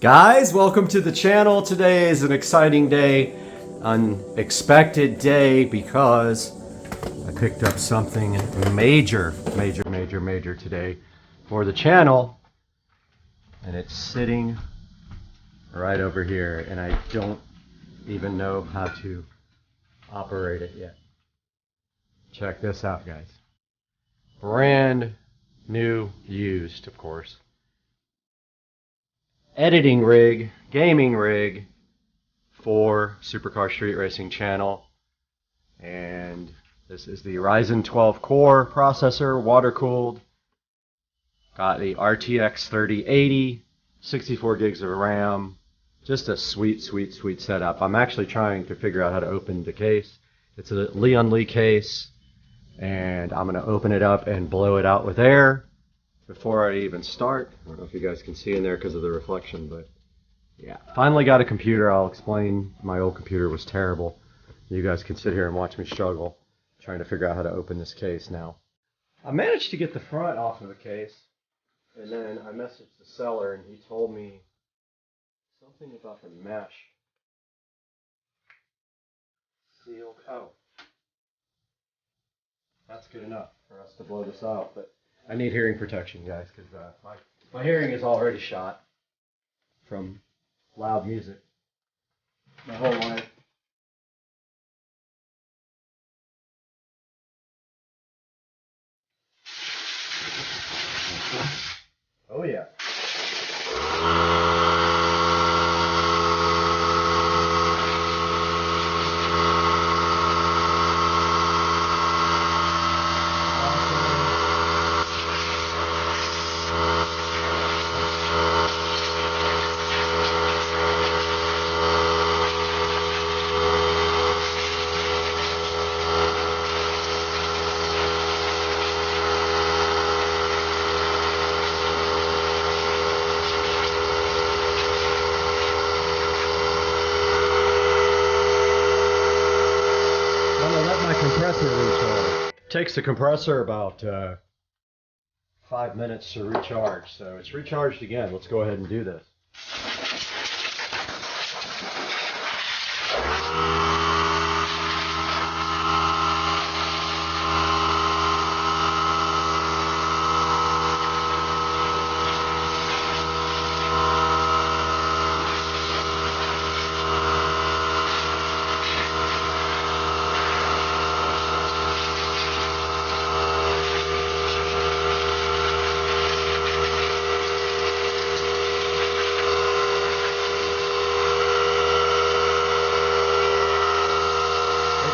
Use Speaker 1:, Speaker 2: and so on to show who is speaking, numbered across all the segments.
Speaker 1: Guys, welcome to the channel. Today is an exciting day, unexpected day, because I picked up something major today for the channel, and it's sitting right over here, and I don't even know how to operate it yet. Check this out, guys. Brand new, used, of course. Editing rig, gaming rig for Supercar Street Racing channel. And this is the Ryzen 12 core processor, water cooled. Got the RTX 3080, 64 gigs of RAM. Just a sweet setup. I'm actually trying to figure out how to open the case. It's a Leon Lee case, and I'm going to open it up and blow it out with air before I even start. I don't know if you guys can see in there because of the reflection, but yeah. Finally got a computer. I'll explain. My old computer was terrible. You guys can sit here and watch me struggle trying to figure out how to open this case now. I managed to get the front off of the case, and then I messaged the seller, and he told me something about the mesh. Sealed. Oh. That's good enough for us to blow this out, but I need hearing protection, guys, because my hearing is already shot from loud music my whole life. Oh yeah. Takes the compressor about 5 minutes to recharge, so it's recharged again. Let's go ahead and do this.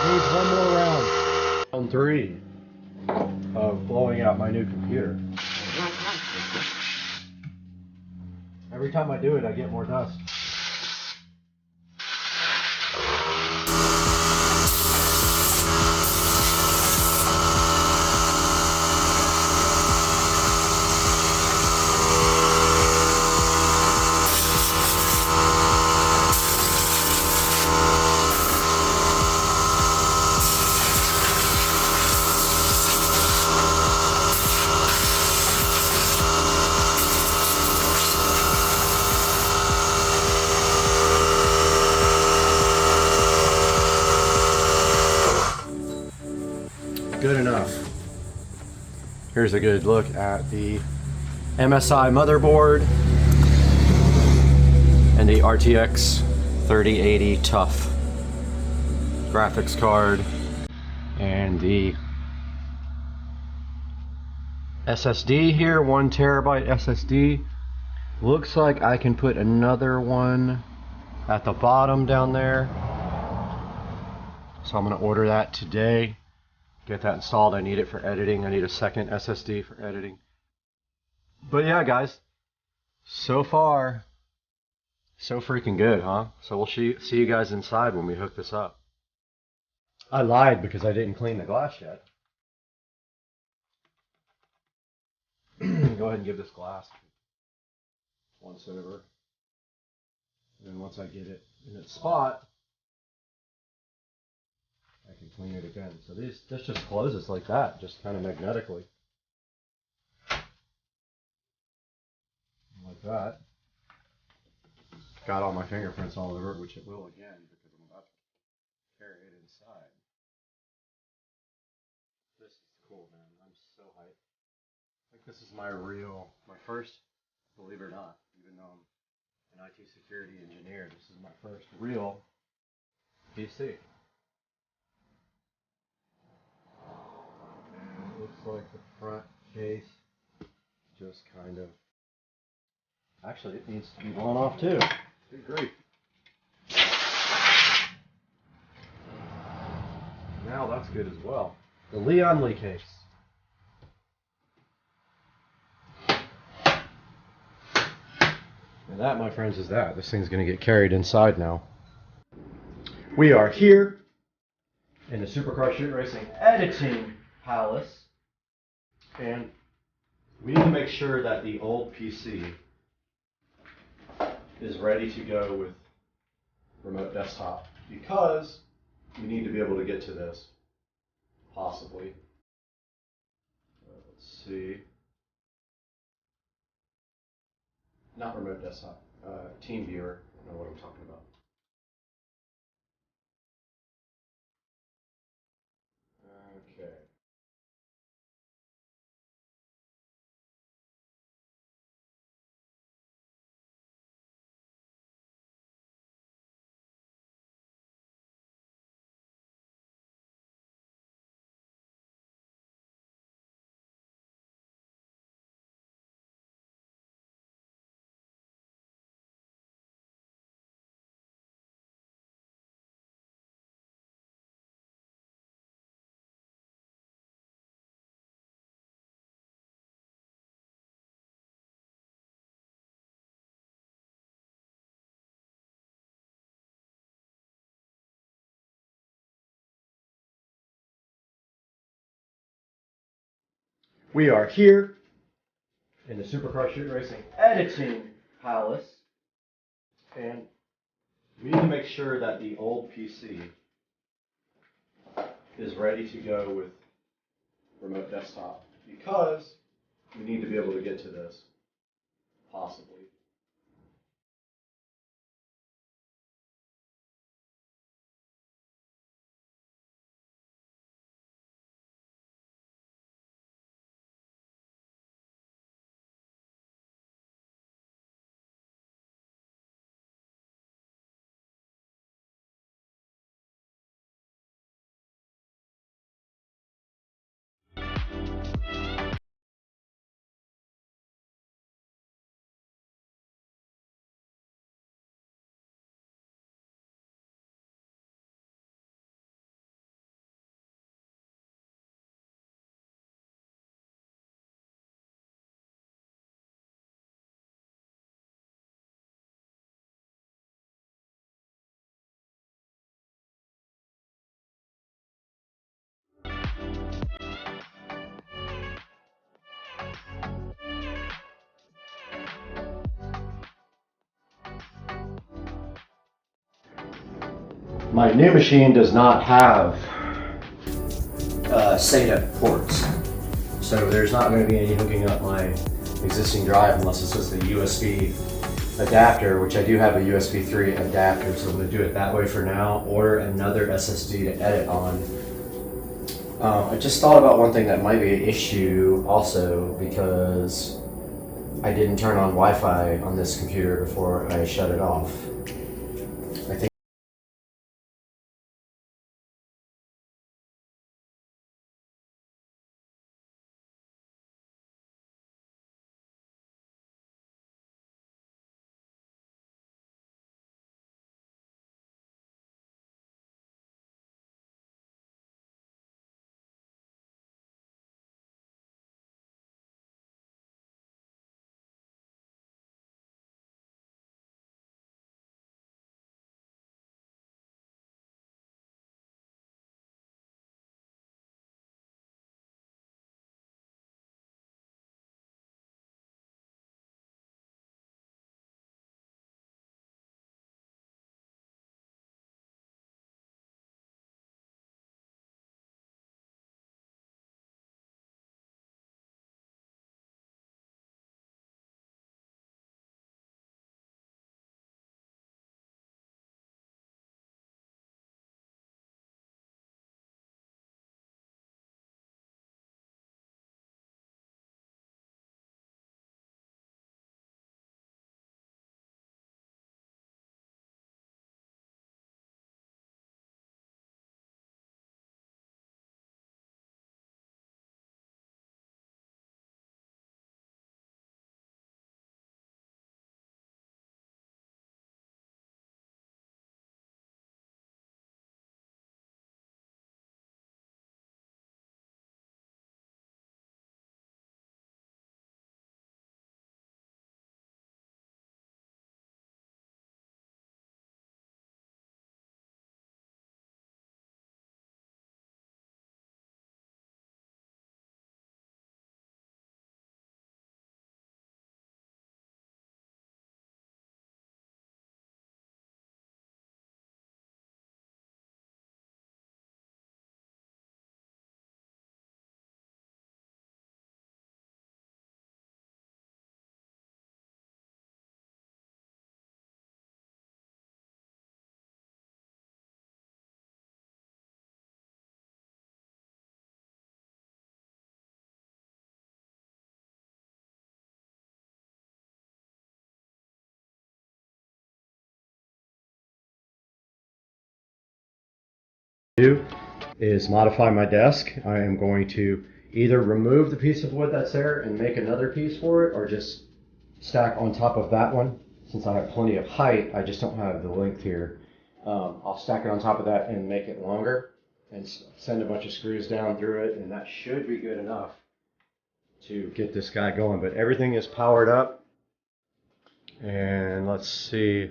Speaker 1: Needs one more round. Round 3 of blowing out my new computer. Every time I do it, I get more dust. Good enough. Here's a good look at the MSI motherboard and the RTX 3080 Tough graphics card and the SSD here, 1 terabyte SSD. Looks like I can put another one at the bottom down there. So I'm going to order that today. Get that installed. I need it for editing. I need a second SSD for editing. But yeah, guys, so far, so freaking good, huh? So we'll see you guys inside when we hook this up. I lied because I didn't clean the glass yet. Go ahead and give this glass once over. And then once I get it in its spot, I can clean it again. So this just closes like that, just kind of magnetically. Like that. got all my fingerprints all over it, which it will again because I'm about to carry it inside. This is cool, man. I'm so hyped. I think this is my first, believe it or not, even though I'm an IT security engineer, this is my first real PC. And it looks like the front case just kind of, actually it needs to be blown off too. It'd be great. Now that's good as well. The Leon Lee case. And that, my friends, is that. This thing's going to get carried inside now. We are here in the Supercar Street Racing Editing Palace. And we need to make sure that the old PC is ready to go with remote desktop, because we need to be able to get to this, possibly. Let's see. Not remote desktop, team viewer. I don't know what I'm talking about. Okay. We are here in the Supercar Street Racing Editing Palace, and we need to make sure that the old PC is ready to go with remote desktop, because we need to be able to get to this, possibly. My new machine does not have SATA ports, so there's not going to be any hooking up my existing drive unless it's just a USB adapter, which I do have a USB 3 adapter, so I'm going to do it that way for now. Order another SSD to edit on. I just thought about one thing that might be an issue also, because I didn't turn on Wi-Fi on this computer before I shut it off. I think do is modify my desk. I am going to either remove the piece of wood that's there and make another piece for it, or just stack on top of that one. Since I have plenty of height, I just don't have the length here. I'll stack it on top of that and make it longer and send a bunch of screws down through it, and that should be good enough to get this guy going. But everything is powered up, and let's see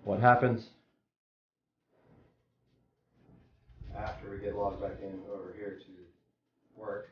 Speaker 1: what happens after we get logged back in over here to work.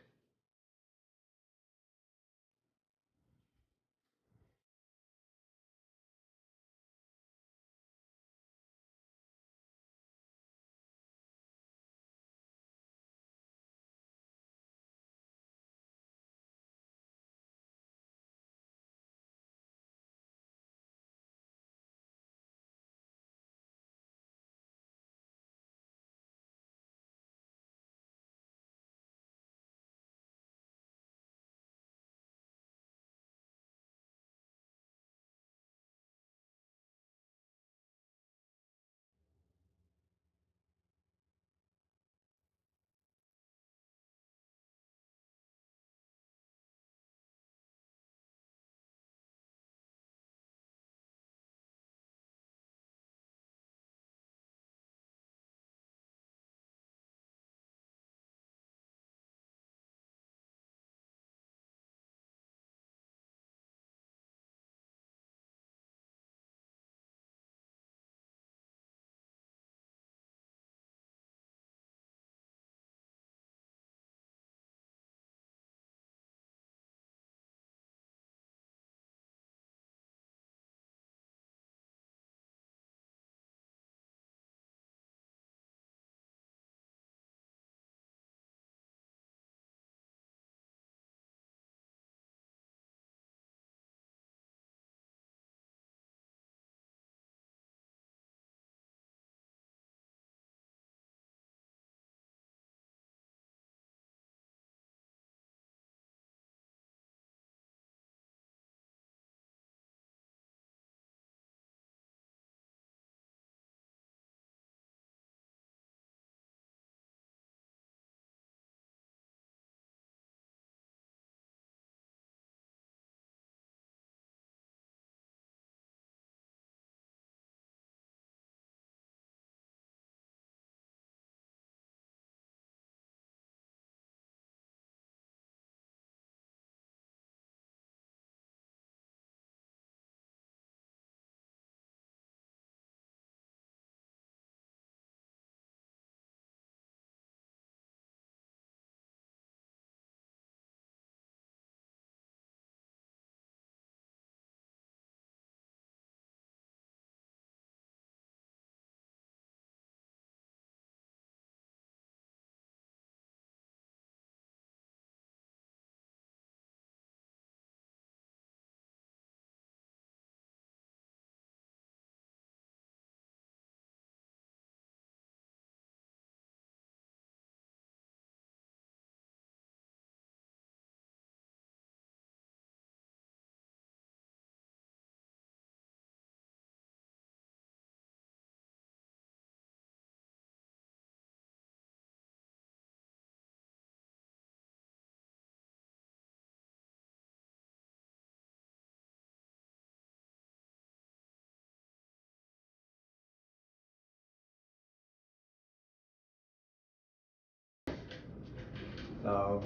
Speaker 1: Um,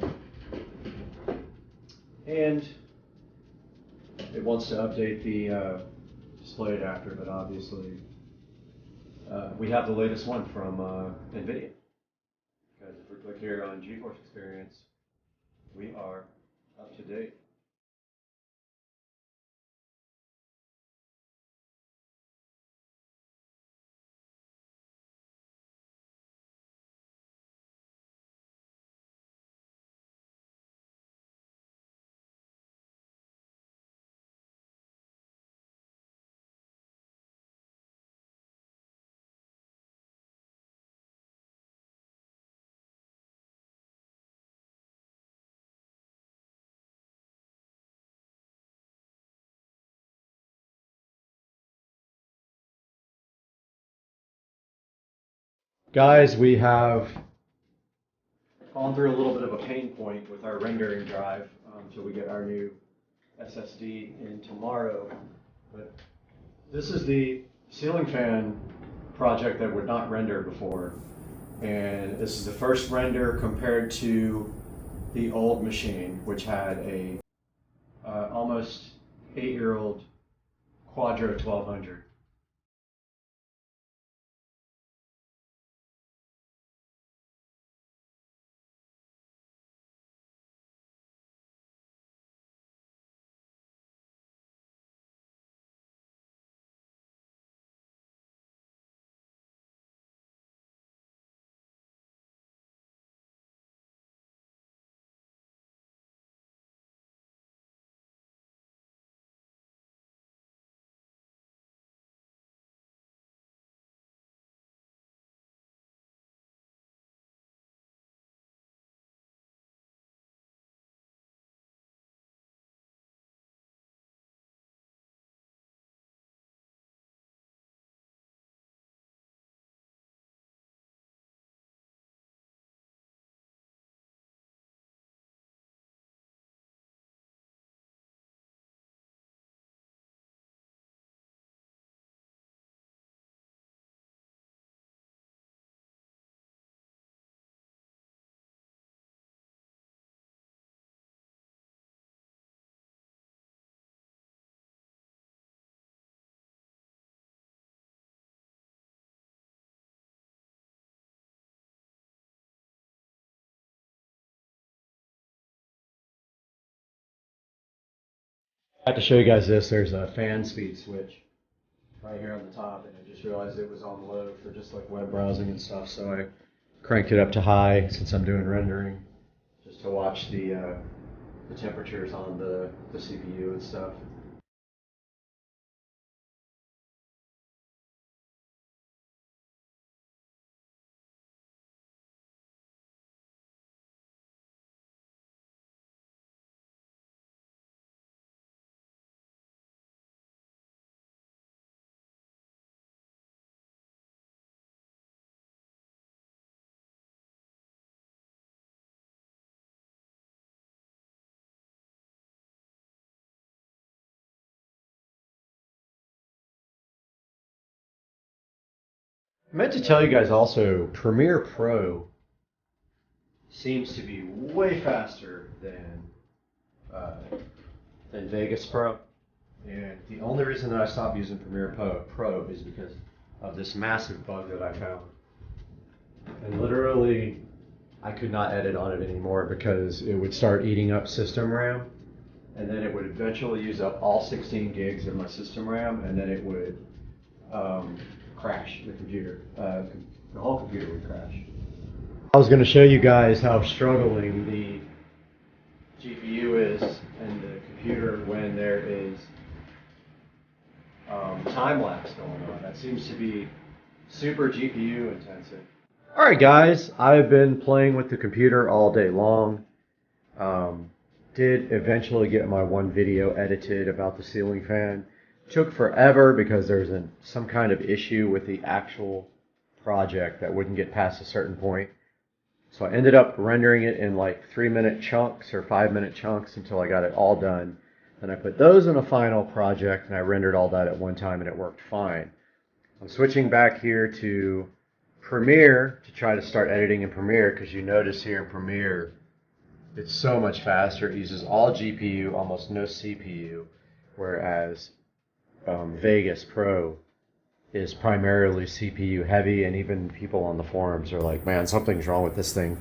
Speaker 1: and it wants to update the display adapter, but obviously we have the latest one from NVIDIA. Because if we click here on GeForce Experience, we are up to date. Guys, we have gone through a little bit of a pain point with our rendering drive until we get our new SSD in tomorrow. But this is the ceiling fan project that would not render before. And this is the first render compared to the old machine, which had a almost 8-year-old Quadro 1200. I have to show you guys this. There's a fan speed switch right here on the top, and I just realized it was on low for just like web browsing and stuff, so I cranked it up to high since I'm doing rendering, just to watch the temperatures on the CPU and stuff. I meant to tell you guys also, Premiere Pro seems to be way faster uh, than Vegas Pro. And the only reason that I stopped using Premiere Pro is because of this massive bug that I found. And literally, I could not edit on it anymore because it would start eating up system RAM, and then it would eventually use up all 16 gigs of my system RAM, and then it would crash the computer. The whole computer would crash. I was going to show you guys how struggling the GPU is and the computer when there is time lapse going on. That seems to be super GPU intensive. Alright guys, I've been playing with the computer all day long. Did eventually get my one video edited about the ceiling fan. Took forever because there's some kind of issue with the actual project that wouldn't get past a certain point. So I ended up rendering it in like 3-minute chunks or 5-minute chunks until I got it all done. Then I put those in a final project and I rendered all that at one time and it worked fine. I'm switching back here to Premiere to try to start editing in Premiere, because you notice here in Premiere it's so much faster. It uses all GPU, almost no CPU, whereas Vegas Pro is primarily CPU heavy, and even people on the forums are like, man, something's wrong with this thing.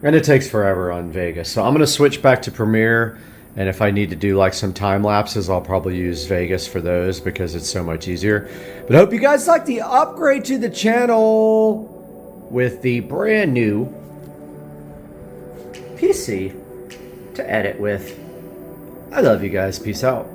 Speaker 1: And it takes forever on Vegas. So I'm going to switch back to Premiere, and if I need to do like some time lapses, I'll probably use Vegas for those because it's so much easier. But I hope you guys like the upgrade to the channel with the brand new PC to edit with. I love you guys. Peace out.